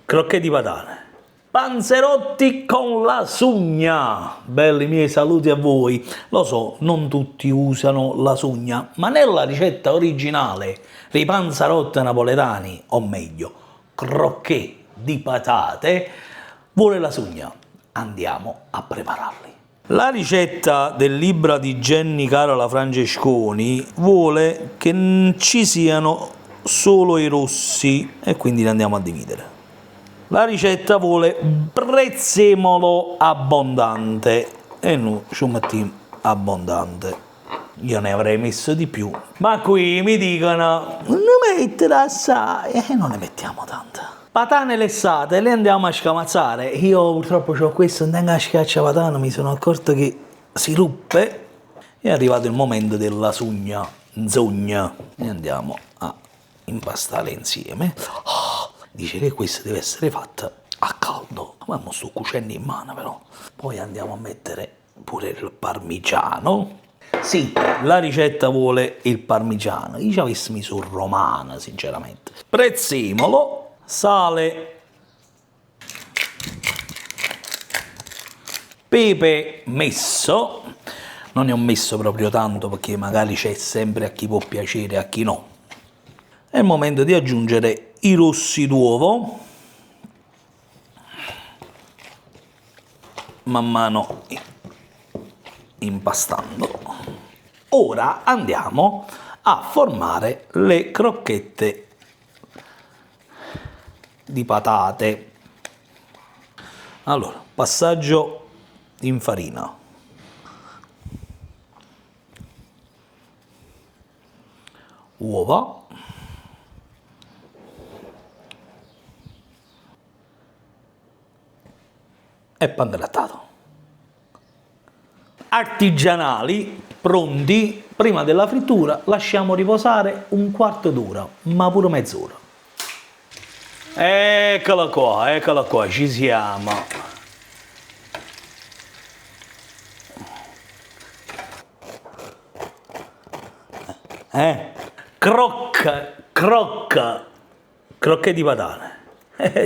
crocchè di patane, panzerotti con la sugna. Belli miei, saluti a voi. Lo so, non tutti usano la sugna, ma nella ricetta originale dei panzerotti napoletani, o meglio, crocchè di patate, vuole la sugna. Andiamo a prepararli. La ricetta del libro di Jenny Carola Francesconi vuole che ci siano solo i rossi e quindi li andiamo a dividere. La ricetta vuole prezzemolo abbondante e noi ci mettiamo abbondante. Io ne avrei messo di più, ma qui mi dicono non mettere assai e non ne mettiamo tanta. Patane lessate le andiamo a scamazzare. Io purtroppo ho questo, andando a schiaccia patana, mi sono accorto che si ruppe. È arrivato il momento della sugna, zogna, e andiamo a impastare insieme. Dice che questa deve essere fatta a caldo, ma non sto cuocendo in mano però. Poi andiamo a mettere pure il parmigiano. Sì, la ricetta vuole il parmigiano, io ci avessi messo romana sinceramente. Prezzemolo, sale, pepe messo, non ne ho messo proprio tanto perché magari c'è sempre a chi può piacere e a chi no. È il momento di aggiungere i rossi d'uovo, man mano impastando. Ora andiamo a formare le crocchette di patate. Allora, passaggio in farina. Uova. E pan grattato. Artigianali pronti, prima della frittura lasciamo riposare un quarto d'ora, ma pure mezz'ora. Eccola qua, ci siamo. Crocchè di patane.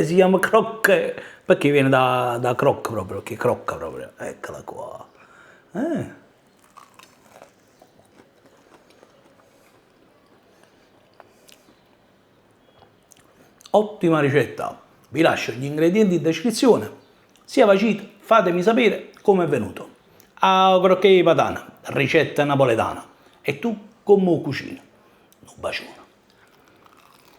Si chiama crocchè perché viene da croc proprio, che crocca proprio. Eccola qua. Ottima ricetta. Vi lascio gli ingredienti in descrizione. Sia facite, fatemi sapere come è venuto. A crocchè di patana, ricetta napoletana. E tu come cucini? Un bacione.